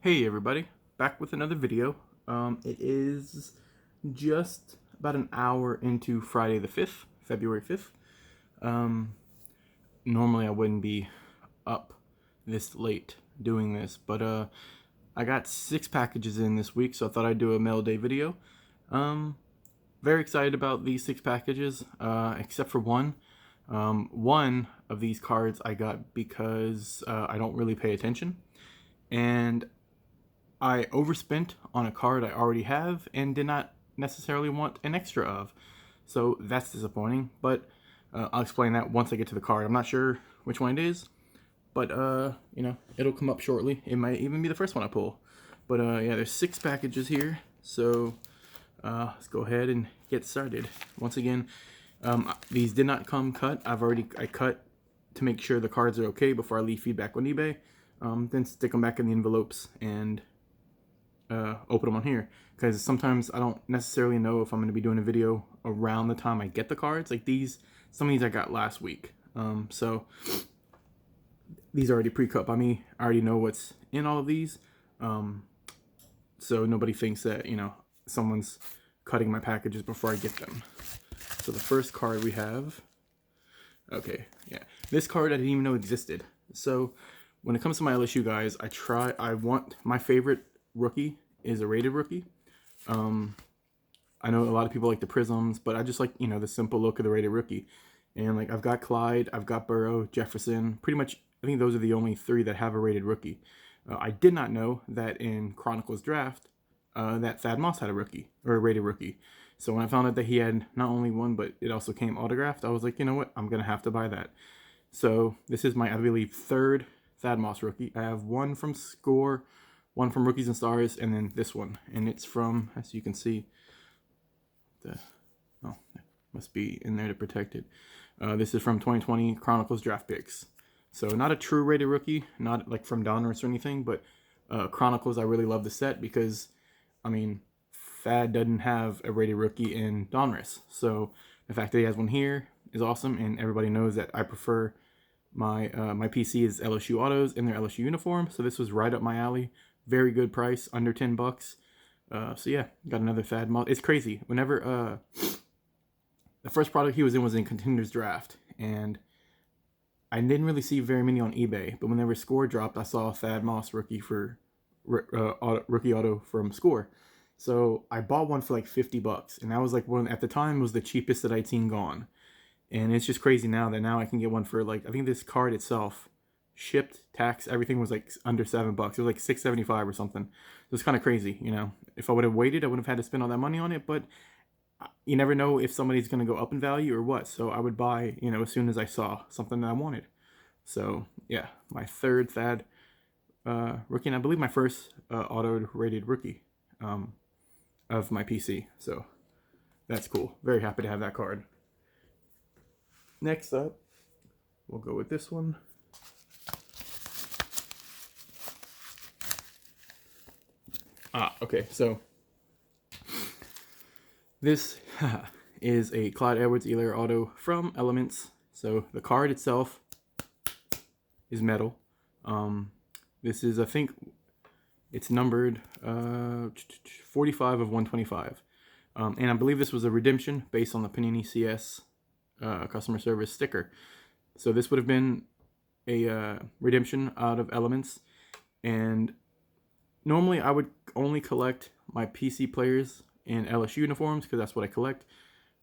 Hey everybody, back with another video. It is just about an hour into Friday the 5th, February 5th. Um, Normally I wouldn't be up this late doing this, but I got 6 packages in this week, so I thought I'd do a mail day video. Very excited about these 6 packages, except for one. One of these cards I got because I don't really pay attention, and I overspent on a card I already have and did not necessarily want an extra of. So that's disappointing, but I'll explain that once I get to the card. I'm not sure which one it is, but it'll come up shortly. It might even be the first one I pull. But yeah, there's 6 packages here, so let's go ahead and get started. Once again, these did not come cut. I cut to make sure the cards are okay before I leave feedback on eBay. Then stick them back in the envelopes and open them on here, because sometimes I don't necessarily know if I'm going to be doing a video around the time I get the cards. Like some of these I got last week, so these are already pre-cut by me. I already know what's in all of these, so nobody thinks that someone's cutting my packages before I get them. So the first card we have, okay, yeah, this card I didn't even know existed. So when it comes to my LSU guys, I want my favorite rookie is a rated rookie. I know a lot of people like the prisms, but I just like, the simple look of the rated rookie. And like I've got Clyde, I've got Burrow, Jefferson, pretty much I think those are the only 3 that have a rated rookie. I did not know that in Chronicles Draft that Thad Moss had a rookie, or a rated rookie. So when I found out that he had not only one, but it also came autographed, I was like, you know what, I'm going to have to buy that. So this is my, I believe, 3rd Thad Moss rookie. I have one from Score, one from Rookies and Stars, and then this one. And it's from, as you can see, it must be in there to protect it. This is from 2020 Chronicles Draft Picks. So not a true rated rookie, not like from Donruss or anything, but Chronicles, I really love the set because, I mean, Thad doesn't have a rated rookie in Donruss. So the fact that he has one here is awesome, and everybody knows that I prefer my PC is LSU autos in their LSU uniform. So this was right up my alley. Very good price, under $10. So yeah, got another Thad Moss. It's crazy. Whenever the first product he was in Contenders Draft, and I didn't really see very many on eBay, but whenever Score dropped, I saw a Thad Moss rookie for rookie auto from Score. So I bought one for like $50, and that was like one at the time was the cheapest that I'd seen gone. And it's just crazy now I can get one for like, I think this card itself, shipped, tax, everything was like under $7. It was like $6.75 or something. It was kind of crazy, If I would have waited, I wouldn't have had to spend all that money on it. But you never know if somebody's going to go up in value or what. So I would buy, as soon as I saw something that I wanted. So yeah, my 3rd Thad rookie, and I believe my first auto-rated rookie of my PC. So that's cool. Very happy to have that card. Next up, we'll go with this one. Okay, so this is a Clyde Edwards-Helaire auto from Elements. So the card itself is metal. This is, I think, it's numbered 45 of 125. And I believe this was a redemption based on the Panini CS customer service sticker. So this would have been a redemption out of Elements. And normally I would only collect my PC players in LSU uniforms because that's what I collect.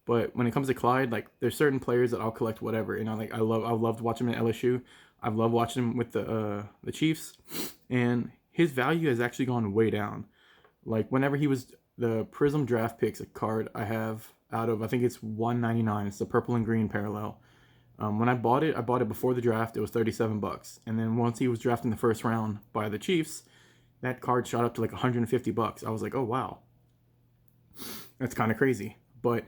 But when it comes to Clyde, like there's certain players that I'll collect whatever. And I loved watching him in LSU. I've loved watching him with the Chiefs, and his value has actually gone way down. Like whenever he was the Prism Draft Picks, a card I have out of, I think it's 199. It's the purple and green parallel. When I bought it before the draft. It was $37, and then once he was drafted in the first round by the Chiefs, that card shot up to like $150. I was like, oh wow, that's kind of crazy. But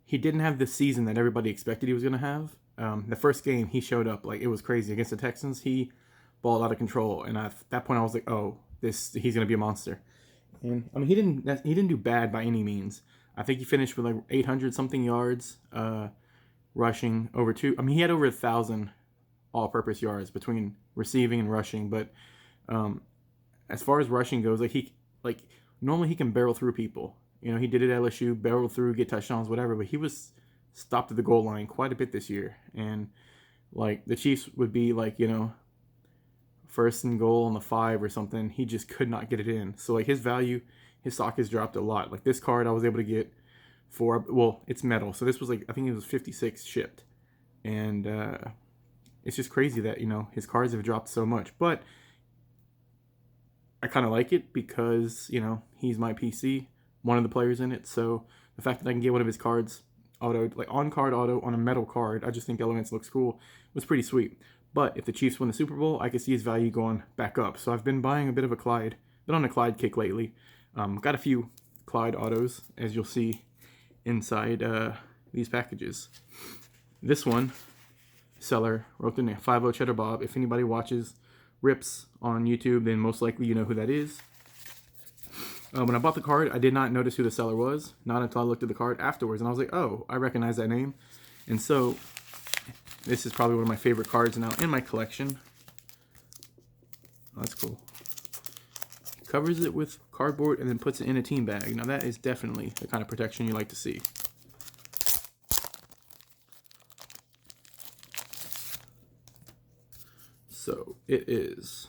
he didn't have the season that everybody expected he was going to have. The first game he showed up like it was crazy against the Texans. He balled out of control, and at that point I was like, oh, he's going to be a monster. And I mean, he didn't do bad by any means. I think he finished with like 800 something yards, rushing over 2. I mean, he had over 1,000 all-purpose yards between receiving and rushing. But as far as rushing goes, like normally he can barrel through people. You know, he did it at LSU, barrel through, get touchdowns, whatever. But he was stopped at the goal line quite a bit this year, and like the Chiefs would be like, you know, first and goal on the 5 or something, he just could not get it in. So like his value, his stock has dropped a lot. Like this card I was able to get for, well, it's metal, so this was like, I think it was 56 shipped, and it's just crazy that, you know, his cards have dropped so much. But I kind of like it because, you know, he's my PC, one of the players in it. So the fact that I can get one of his cards auto, like on card auto on a metal card, I just think Elements looks cool, was pretty sweet. But if the Chiefs win the Super Bowl, I could see his value going back up. So I've been buying a bit of a Clyde, been on a Clyde kick lately. Got a few Clyde autos, as you'll see inside these packages. This one, seller wrote the name 50 Cheddar Bob. If anybody watches Rips on YouTube, then most likely you know who that is. When I bought the card, I did not notice who the seller was, not until I looked at the card afterwards, and I was like, oh, I recognize that name. And so this is probably one of my favorite cards now in my collection. Oh, that's cool. Covers it with cardboard and then puts it in a team bag. Now that is definitely the kind of protection you like to see. So it is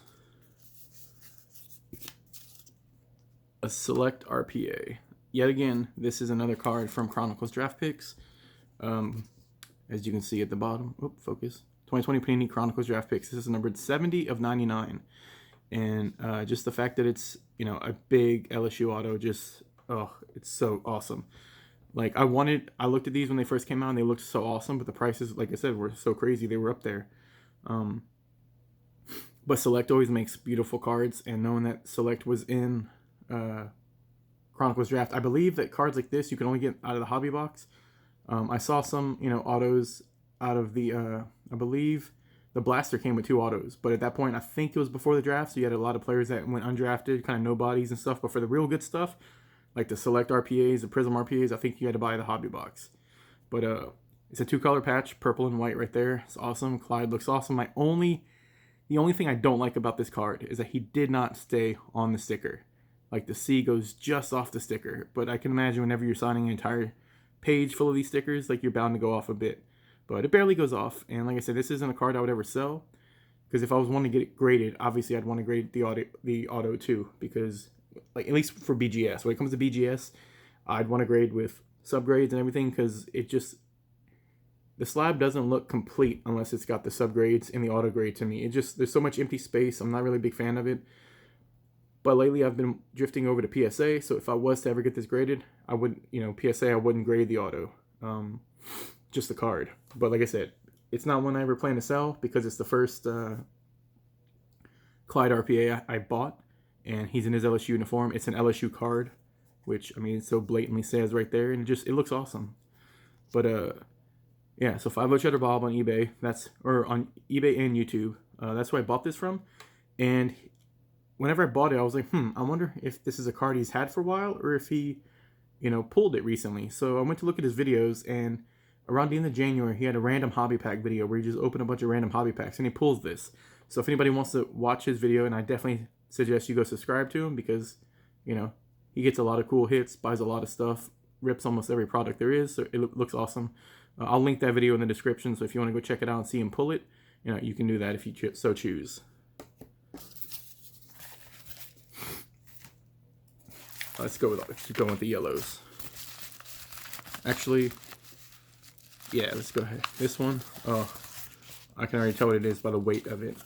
a Select RPA. Yet again, this is another card from Chronicles Draft Picks. As you can see at the bottom, focus. 2020 Panini Chronicles Draft Picks. This is numbered 70 of 99. And just the fact that it's, you know, a big LSU auto, just, oh, it's so awesome. Like, I looked at these when they first came out, and they looked so awesome, but the prices, like I said, were so crazy. They were up there. But Select always makes beautiful cards, and knowing that Select was in Chronicles Draft, I believe that cards like this you can only get out of the hobby box. I saw some, you know, autos out of the, I believe the Blaster came with 2 autos, but at that point, I think it was before the draft, so you had a lot of players that went undrafted, kind of nobodies and stuff, but for the real good stuff, like the Select RPAs, the Prism RPAs, I think you had to buy the hobby box. But it's a 2-color patch, purple and white right there. It's awesome. Clyde looks awesome. The only thing I don't like about this card is that he did not stay on the sticker. Like the C goes just off the sticker, but I can imagine whenever you're signing an entire page full of these stickers, like you're bound to go off a bit. But it barely goes off, and like I said, this isn't a card I would ever sell, because if I was wanting to get it graded, obviously I'd want to grade the auto too, because like at least for BGS, when it comes to BGS, I'd want to grade with subgrades and everything, because it just, the slab doesn't look complete unless it's got the subgrades and the auto grade to me. It just, there's so much empty space. I'm not really a big fan of it. But lately I've been drifting over to PSA, so if I was to ever get this graded, I wouldn't, you know, PSA, I wouldn't grade the auto. Just the card. But like I said, it's not one I ever plan to sell, because it's the first Clyde RPA I bought, and he's in his LSU uniform. It's an LSU card, which, I mean, it so blatantly says right there, and it looks awesome. But yeah, so 50 Cheddar Bob on eBay, or on eBay and YouTube. That's where I bought this from. And whenever I bought it, I was like, I wonder if this is a card he's had for a while, or if he, you know, pulled it recently. So I went to look at his videos, and around the end of January, he had a random hobby pack video where he just opened a bunch of random hobby packs, and he pulls this. So if anybody wants to watch his video, and I definitely suggest you go subscribe to him, because, you know, he gets a lot of cool hits, buys a lot of stuff, rips almost every product there is, so it looks awesome. I'll link that video in the description, so if you want to go check it out and see him pull it, you know, you can do that if you so choose. Let's keep going with the yellows. Actually, yeah, let's go ahead. This one, oh, I can already tell what it is by the weight of it.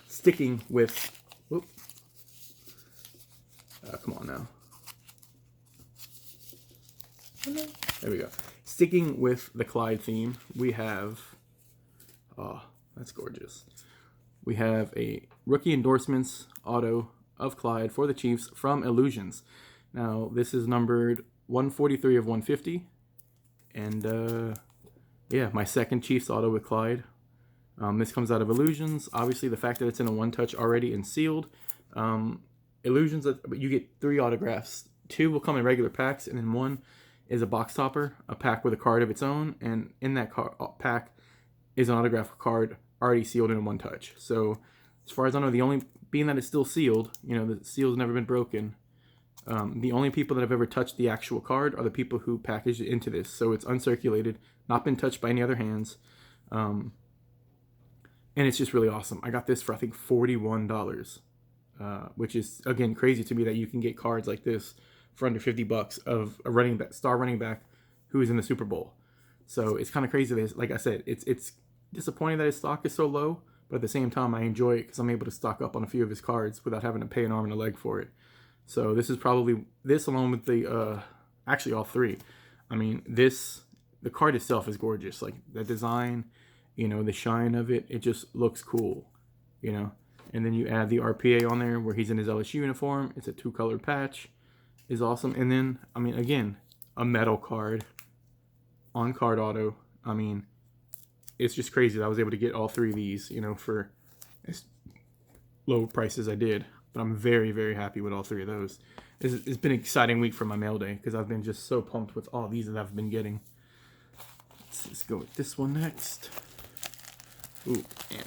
Sticking with, come on now. There we go. Sticking with the Clyde theme, we have, oh, that's gorgeous. We have a rookie endorsements auto of Clyde for the Chiefs from Illusions. Now, this is numbered 143 of 150. And, yeah, my second Chiefs auto with Clyde. This comes out of Illusions. Obviously, the fact that it's in a one-touch already and sealed. Illusions, you get 3 autographs. 2 will come in regular packs, and then 1 is a box topper, a pack with a card of its own. And in that pack is an autograph card already sealed in a one-touch. So, as far as I know, the only being that it's still sealed, you know, the seal's never been broken. The only people that have ever touched the actual card are the people who packaged it into this. So it's uncirculated, not been touched by any other hands. And it's just really awesome. I got this for, I think, $41, which is, again, crazy to me that you can get cards like this for under $50 of a star running back who is in the Super Bowl. So it's kind of crazy that, like I said, it's disappointing that his stock is so low, but at the same time, I enjoy it because I'm able to stock up on a few of his cards without having to pay an arm and a leg for it. So this is probably, this along with the, actually all three. I mean, the card itself is gorgeous. Like the design, you know, the shine of it, it just looks cool, you know. And then you add the RPA on there where he's in his LSU uniform. It's a 2-color patch. Is awesome. And then, I mean, again, a metal card on Card Auto. I mean, it's just crazy that I was able to get all three of these, you know, for as low price as I did. But I'm very, very happy with all three of those. It's been an exciting week for my mail day because I've been just so pumped with all these that I've been getting. Let's go with this one next. Ooh, and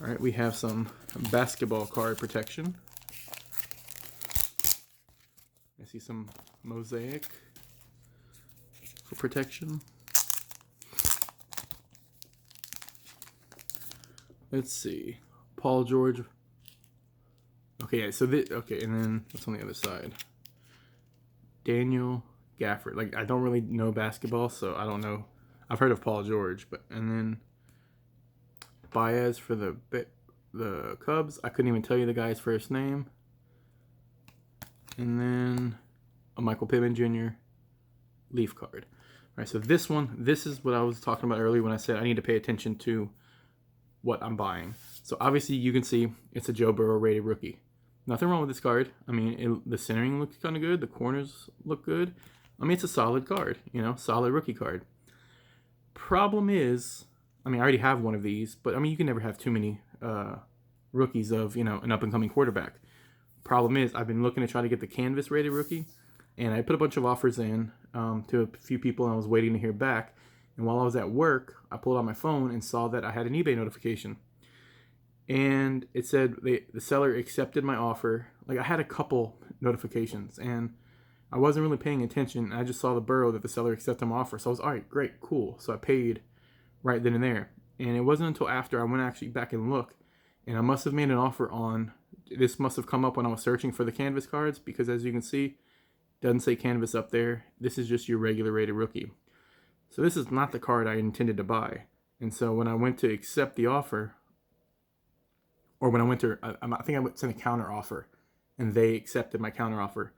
all right, we have some basketball card protection. I see some mosaic for protection. Let's see, Paul George. Okay, yeah, so this, okay, and then what's on the other side? Daniel Gafford. Like, I don't really know basketball, so I don't know. I've heard of Paul George, but, and then Baez for the Cubs. I couldn't even tell you the guy's first name. And then a Michael Pittman Jr. Leaf card. All right, so this one, this is what I was talking about earlier when I said I need to pay attention to what I'm buying. So obviously you can see it's a Joe Burrow rated rookie. Nothing wrong with this card. I mean, the centering looks kind of good. The corners look good. I mean, it's a solid card, you know, solid rookie card. Problem is, I mean, I already have one of these, but I mean, you can never have too many rookies of, you know, an up-and-coming quarterback. Problem is, I've been looking to try to get the Canvas rated rookie, and I put a bunch of offers in to a few people, and I was waiting to hear back. And while I was at work, I pulled out my phone and saw that I had an eBay notification. And it said the seller accepted my offer. Like, I had a couple notifications, and I wasn't really paying attention. I just saw the Burrow that the seller accepted my offer. So I was, all right, great, cool. So I paid right then and there. And it wasn't until after I went actually back and looked, and I must have made an offer on, this must have come up when I was searching for the Canvas cards, because as you can see, it doesn't say Canvas up there. This is just your regular rated rookie. So this is not the card I intended to buy. And so when I went to accept the offer, or when I went to, I think I sent a counter offer, and they accepted my counter offer.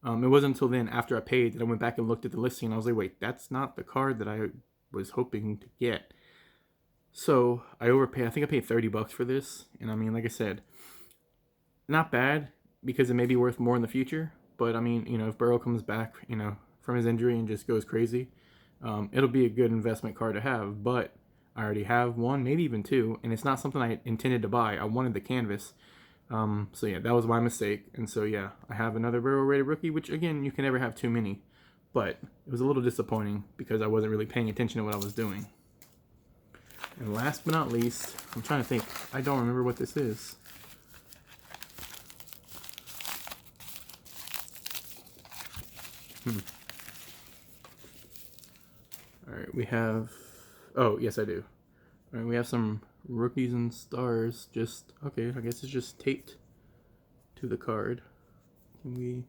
It wasn't until then, after I paid, that I went back and looked at the listing, and I was like, wait, that's not the card that I was hoping to get. So I overpaid. I think I paid $30 for this. And I mean, like I said, not bad, because it may be worth more in the future. But I mean, you know, if Burrow comes back, you know, from his injury and just goes crazy, it'll be a good investment card to have. But I already have one, maybe even two, and it's not something I intended to buy. I wanted the Canvas. So yeah, that was my mistake. And so yeah, I have another Burrow rated rookie, which again, you can never have too many. But it was a little disappointing because I wasn't really paying attention to what I was doing. And last but not least, I'm trying to think. I don't remember what this is. All right, we have, oh, yes, I do. All right, we have some rookies and stars. Just, okay, I guess it's just taped to the card. Can we,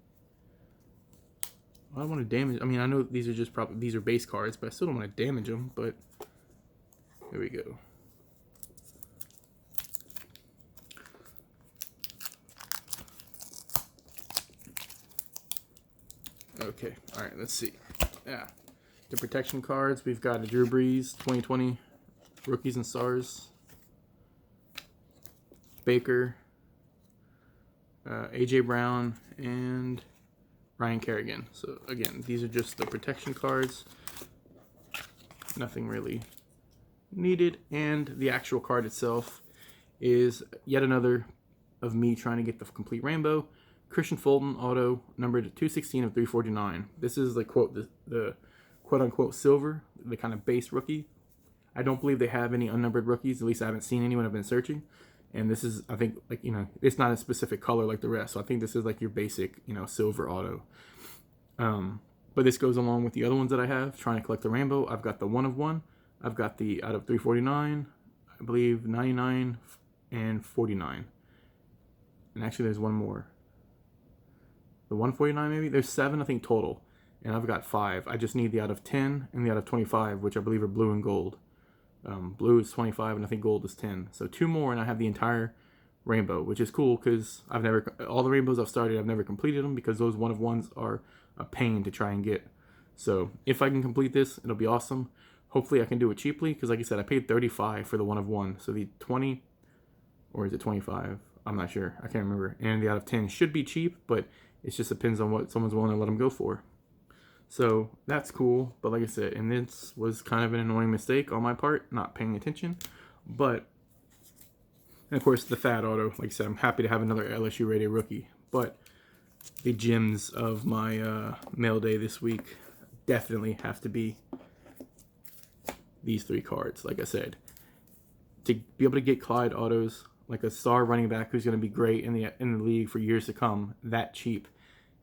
I don't want to damage, I mean, I know these are just probably, these are base cards, but I still don't want to damage them, but there we go. Okay, all right, let's see. Yeah, the protection cards, we've got a Drew Brees 2020 rookies and stars, Baker, AJ Brown, and Ryan Kerrigan. So again, these are just the protection cards. Nothing really needed. And the actual card itself is yet another of me trying to get the complete rainbow. Christian Fulton auto, numbered 216 of 349. This is the quote, the quote unquote silver, the kind of base rookie. I don't believe they have any unnumbered rookies. At least I haven't seen any when I've been searching. And this is, I think, like, you know, it's not a specific color like the rest. So I think this is like your basic, you know, silver auto. But this goes along with the other ones that I have, trying to collect the rainbow. I've got the 1 of 1. I've got the out of 349, I believe 99 and 49. And actually there's one more. The 149 maybe? There's 7, I think, total. And I've got 5. I just need the out of 10 and the out of 25, which I believe are blue and gold. Blue is 25 and I think gold is 10. So 2 more and I have the entire rainbow, which is cool because all the rainbows I've started, I've never completed them because those 1 of 1s are a pain to try and get. So if I can complete this, it'll be awesome. Hopefully I can do it cheaply because, like I said, I paid 35 for the 1 of 1. So the 20, or is it 25? I'm not sure. I can't remember. And the out of 10 should be cheap, but it just depends on what someone's willing to let them go for. So that's cool. But like I said, and this was kind of an annoying mistake on my part, not paying attention. But, and of course, the Fat Auto. Like I said, I'm happy to have another LSU rated rookie. But the gems of my mail day this week definitely have to be these 3 cards. Like I said, to be able to get Clyde autos, like a star running back who's going to be great in the league for years to come, that cheap.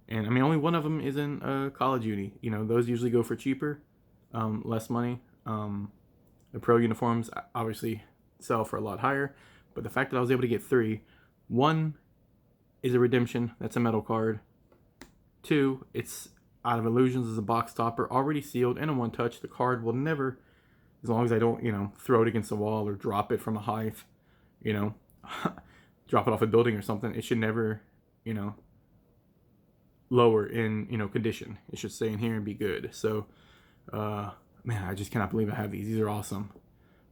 And I mean, only one of them is in college uni. You know, those usually go for cheaper, less money. The pro uniforms obviously sell for a lot higher. But the fact that I was able to get 3, 1 is a redemption. That's a metal card. 2, it's Out of Illusions as a box topper, already sealed and a 1-touch. The card will never, as long as I don't, you know, throw it against the wall or drop it from a height, you know, drop it off a building or something, it should never, you know, lower in, you know, condition. It should stay in here and be good. So, man, I just cannot believe I have these. These are awesome.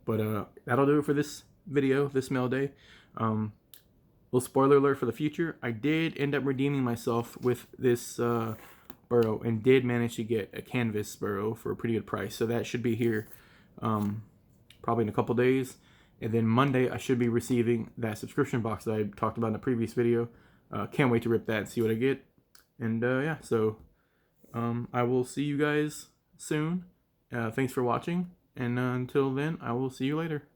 But that'll do it for this video, this mail day. Little spoiler alert for the future. I did end up redeeming myself with this burrow and did manage to get a canvas burrow for a pretty good price. So that should be here probably in a couple days. And then Monday, I should be receiving that subscription box that I talked about in the previous video. Can't wait to rip that and see what I get. And yeah, so I will see you guys soon. Thanks for watching. And until then, I will see you later.